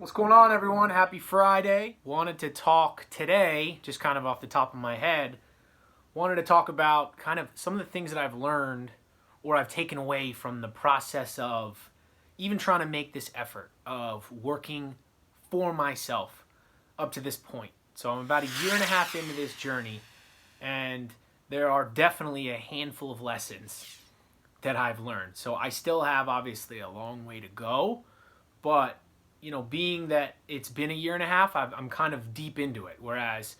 What's going on, everyone? Happy Friday. Wanted to talk today, just kind of off the top of my head, wanted to talk about kind of some of the things that I've learned or I've taken away from the process of even trying to make this effort of working for myself up to this point. So I'm about a year and a half into this journey, and there are definitely a handful of lessons that I've learned. So I still have obviously a long way to go, but being that it's been a year and a half, I'm kind of deep into it. Whereas,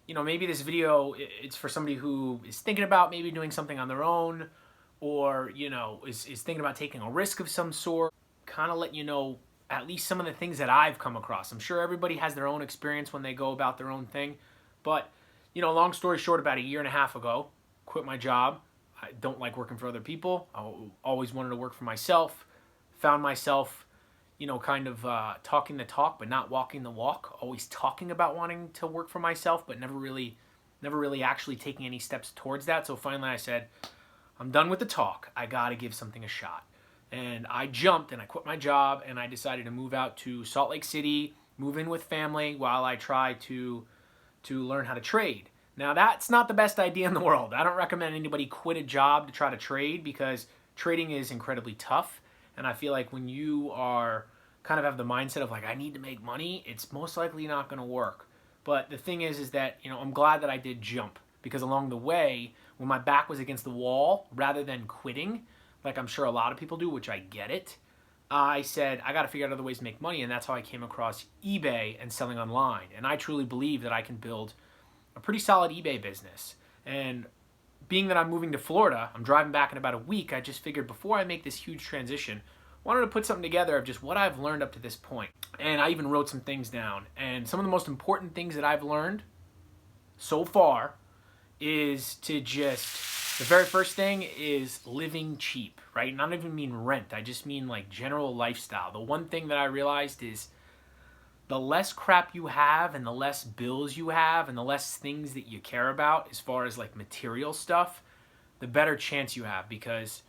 maybe this video, it's for somebody who is thinking about maybe doing something on their own, or, is thinking about taking a risk of some sort. Kind of let you know at least some of the things that I've come across. I'm sure everybody has their own experience when they go about their own thing. But, long story short, about a year and a half ago, quit my job. I don't like working for other people. I always wanted to work for myself. Found myself kind of talking the talk, but not walking the walk. Always talking about wanting to work for myself, but never really actually taking any steps towards that. So finally I said, I'm done with the talk. I got to give something a shot. And I jumped and I quit my job and I decided to move out to Salt Lake City, move in with family while I try to learn how to trade. Now, that's not the best idea in the world. I don't recommend anybody quit a job to try to trade, because trading is incredibly tough. And I feel like when you are kind of have the mindset of like, I need to make money, it's most likely not going to work. But the thing is that, I'm glad that I did jump, because along the way, when my back was against the wall, rather than quitting, like I'm sure a lot of people do, which I get it, I said, I got to figure out other ways to make money. And that's how I came across eBay and selling online. And I truly believe that I can build a pretty solid eBay business. And being that I'm moving to Florida, I'm driving back in about a week, I just figured before I make this huge transition, I wanted to put something together of just what I've learned up to this point. And I even wrote some things down. And some of the most important things that I've learned so far is to the very first thing is living cheap, right? Not even mean rent. I just mean like general lifestyle. The one thing that I realized is the less crap you have and the less bills you have and the less things that you care about as far as like material stuff, the better chance you have. Because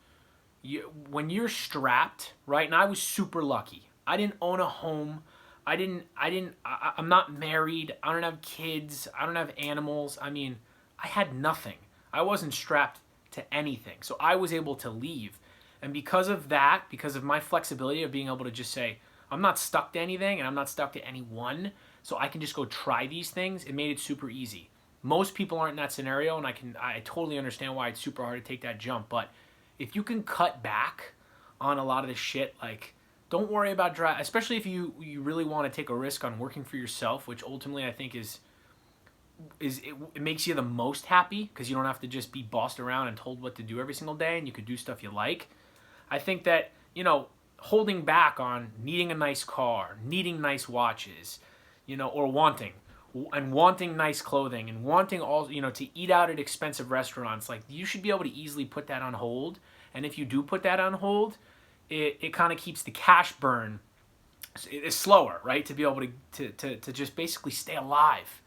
when you're strapped, right? And I was super lucky. I didn't own a home. I'm not married. I don't have kids. I don't have animals. I mean, I had nothing. I wasn't strapped to anything. So I was able to leave. And because of that, because of my flexibility of being able to just say, I'm not stuck to anything and I'm not stuck to anyone, so I can just go try these things, it made it super easy. Most people aren't in that scenario, and I totally understand why it's super hard to take that jump. But if you can cut back on a lot of this shit, like, don't worry about especially if you really want to take a risk on working for yourself, which ultimately I think it makes you the most happy, because you don't have to just be bossed around and told what to do every single day, and you could do stuff you like. I think that, holding back on needing a nice car, needing nice watches, or wanting nice clothing and wanting all, to eat out at expensive restaurants, like, you should be able to easily put that on hold. And if you do put that on hold, it kind of keeps the cash burn is slower, right? To be able to just basically stay alive.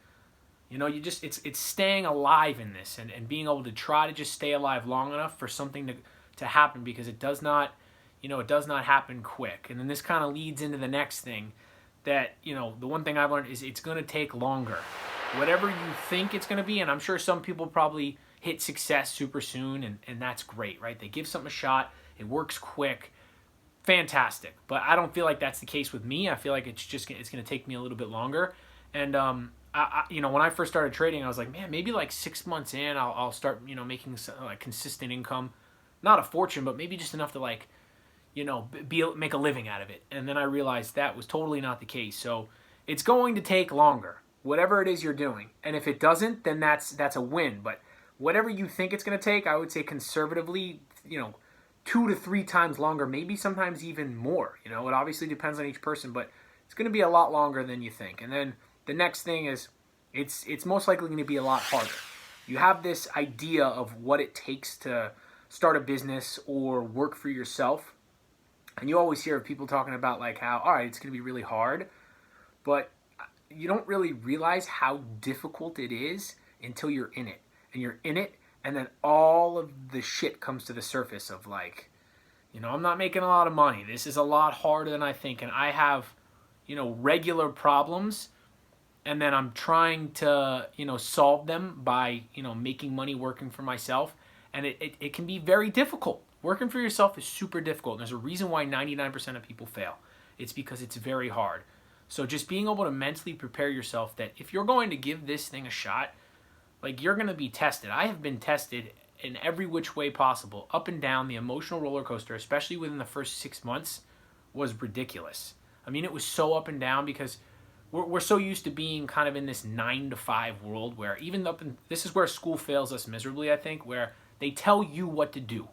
It's staying alive in this and being able to try to just stay alive long enough for something to happen, because it does not happen quick. And then this kind of leads into the next thing that, the one thing I've learned is it's going to take longer. Whatever you think it's going to be, and I'm sure some people probably hit success super soon, and that's great, right? They give something a shot, it works quick, fantastic. But I don't feel like that's the case with me. I feel like it's going to take me a little bit longer. And, when I first started trading, I was like, man, maybe like 6 months in, I'll start, making some, like, consistent income. Not a fortune, but maybe just enough to, like, make a living out of it. And then I realized that was totally not the case. So it's going to take longer, whatever it is you're doing. And if it doesn't, then that's a win. But whatever you think it's going to take, I would say conservatively, 2 to 3 times longer, maybe sometimes even more. It obviously depends on each person, but it's going to be a lot longer than you think. And then the next thing is it's most likely going to be a lot harder. You have this idea of what it takes to start a business or work for yourself. And you always hear people talking about like how, all right, it's going to be really hard. But you don't really realize how difficult it is until you're in it. And you're in it, and then all of the shit comes to the surface of like, I'm not making a lot of money. This is a lot harder than I think. And I have, regular problems, and then I'm trying to, solve them by, making money working for myself. And it can be very difficult. Working for yourself is super difficult. And there's a reason why 99% of people fail. It's because it's very hard. So just being able to mentally prepare yourself that if you're going to give this thing a shot, like, you're going to be tested. I have been tested in every which way possible, up and down. The emotional roller coaster, especially within the first 6 months, was ridiculous. I mean, it was so up and down because we're so used to being kind of in this 9 to 5 world where this is where school fails us miserably, I think, where they tell you what to do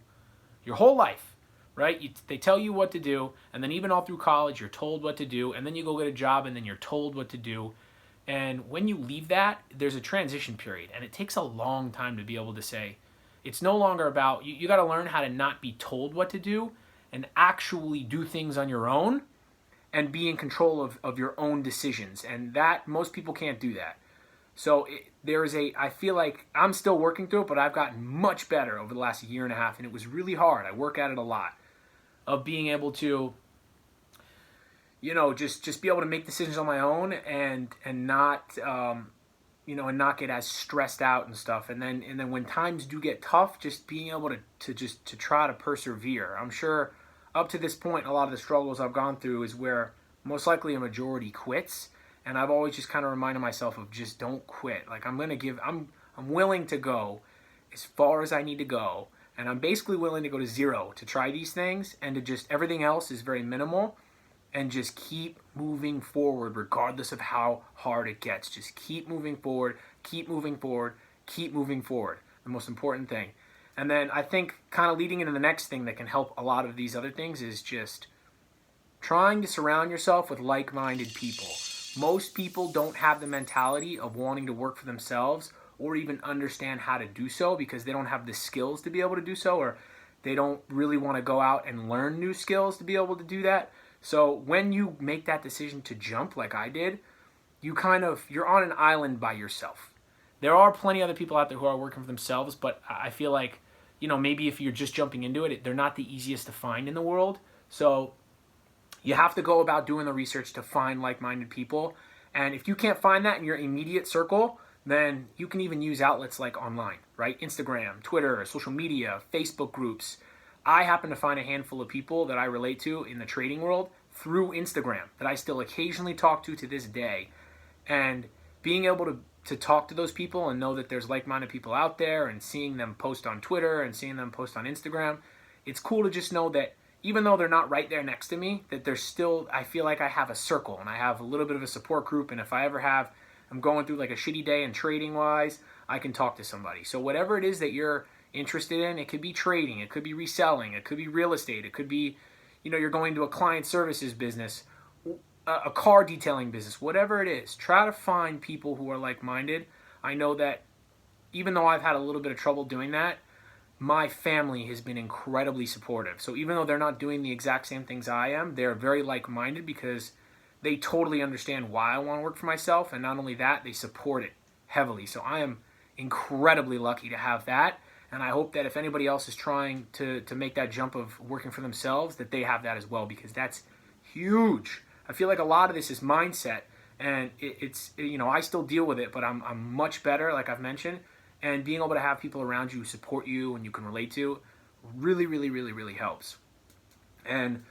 your whole life, right? They tell you what to do, and then even all through college, you're told what to do, and then you go get a job, and then you're told what to do. And when you leave that, there's a transition period, and it takes a long time to be able to say, it's no longer about, you got to learn how to not be told what to do and actually do things on your own and be in control of your own decisions. And that, most people can't do that. So I feel like I'm still working through it, but I've gotten much better over the last year and a half, and it was really hard. I work at it a lot, of being able to, just be able to make decisions on my own and not, and not get as stressed out and stuff. And then when times do get tough, just being able to try to persevere. I'm sure up to this point, a lot of the struggles I've gone through is where most likely a majority quits. And I've always just kind of reminded myself of just don't quit. Like, I'm willing to go as far as I need to go. And I'm basically willing to go to zero to try these things, and to just, everything else is very minimal, and just keep moving forward regardless of how hard it gets. Just keep moving forward, keep moving forward, keep moving forward. The most important thing. And then I think kind of leading into the next thing that can help a lot of these other things is just trying to surround yourself with like-minded people. Most people don't have the mentality of wanting to work for themselves or even understand how to do so because they don't have the skills to be able to do so, or they don't really want to go out and learn new skills to be able to do that. So when you make that decision to jump like I did, you're on an island by yourself. There are plenty of other people out there who are working for themselves, but I feel like, maybe if you're just jumping into it, they're not the easiest to find in the world. So you have to go about doing the research to find like-minded people. And if you can't find that in your immediate circle, then you can even use outlets like online, right? Instagram, Twitter, social media, Facebook groups. I happen to find a handful of people that I relate to in the trading world through Instagram that I still occasionally talk to this day. And being able to talk to those people and know that there's like-minded people out there, and seeing them post on Twitter and seeing them post on Instagram, it's cool to just know that even though they're not right there next to me, that there's still, I feel like I have a circle and I have a little bit of a support group. And if I ever I'm going through like a shitty day and trading wise, I can talk to somebody. So whatever it is that you're interested in, it could be trading, it could be reselling, it could be real estate, it could be, you're going to a client services business, a car detailing business, whatever it is, try to find people who are like-minded. I know that even though I've had a little bit of trouble doing that, my family has been incredibly supportive. So even though they're not doing the exact same things I am, they're very like-minded because they totally understand why I want to work for myself. And not only that, they support it heavily. So I am incredibly lucky to have that. And I hope that if anybody else is trying to make that jump of working for themselves, that they have that as well, because that's huge. I feel like a lot of this is mindset, and it's I still deal with it, but I'm much better, like I've mentioned. And being able to have people around you who support you and you can relate to really, really, really, really helps. And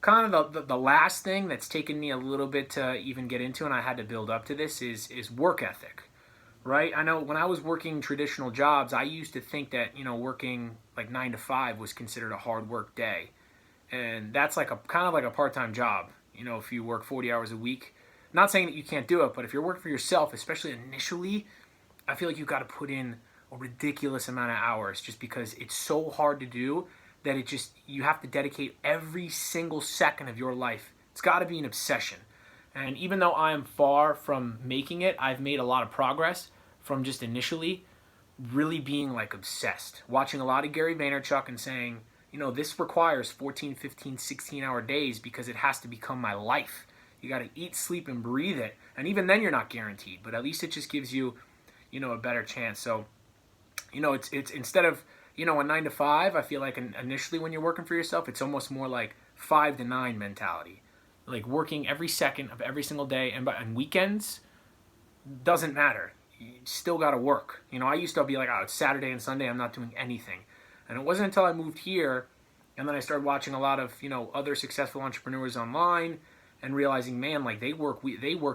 kind of the last thing that's taken me a little bit to even get into, and I had to build up to this, is work ethic, right? I know when I was working traditional jobs, I used to think that, working like 9 to 5 was considered a hard work day. And that's like kind of like a part-time job, if you work 40 hours a week. Not saying that you can't do it, but if you're working for yourself, especially initially, I feel like you've got to put in a ridiculous amount of hours just because it's so hard to do that you have to dedicate every single second of your life. It's got to be an obsession. And even though I am far from making it, I've made a lot of progress from just initially really being like obsessed. Watching a lot of Gary Vaynerchuk and saying, this requires 14, 15, 16-hour days because it has to become my life. You got to eat, sleep, and breathe it. And even then you're not guaranteed, but at least it just gives you a better chance. So, it's instead of, a 9 to 5, I feel like initially when you're working for yourself, it's almost more like 5 to 9 mentality. like working every second of every single day, and weekends doesn't matter. You still got to work. I used to be like, oh, it's Saturday and Sunday, I'm not doing anything. And it wasn't until I moved here and then I started watching a lot of, other successful entrepreneurs online and realizing, man, like they worked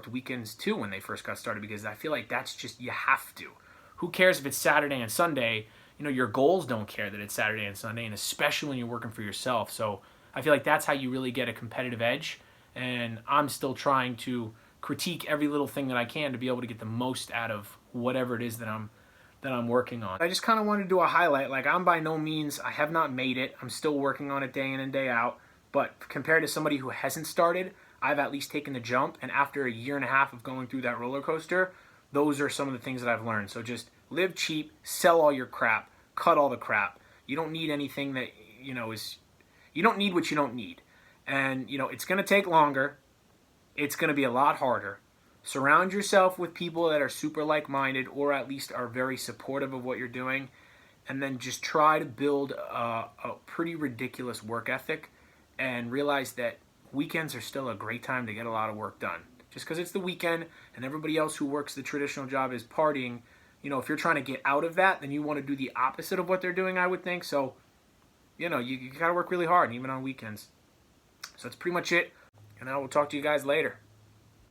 weekends too when they first got started, because I feel like that's just, you have to. Who cares if it's Saturday and Sunday? Your goals don't care that it's Saturday and Sunday, and especially when you're working for yourself. So I feel like that's how you really get a competitive edge. And I'm still trying to critique every little thing that I can to be able to get the most out of whatever it is that I'm working on. I just kind of wanted to do a highlight. Like, I'm by no means, I have not made it. I'm still working on it day in and day out. But compared to somebody who hasn't started, I've at least taken the jump. And after a year and a half of going through that roller coaster, those are some of the things that I've learned. So just live cheap, sell all your crap, cut all the crap. You don't need anything that, you don't need what you don't need. And, it's going to take longer. It's going to be a lot harder. Surround yourself with people that are super like-minded, or at least are very supportive of what you're doing. And then just try to build a pretty ridiculous work ethic, and realize that weekends are still a great time to get a lot of work done. Just because it's the weekend and everybody else who works the traditional job is partying, if you're trying to get out of that, then you want to do the opposite of what they're doing, I would think. So, you got to work really hard, even on weekends. So that's pretty much it. And I will talk to you guys later.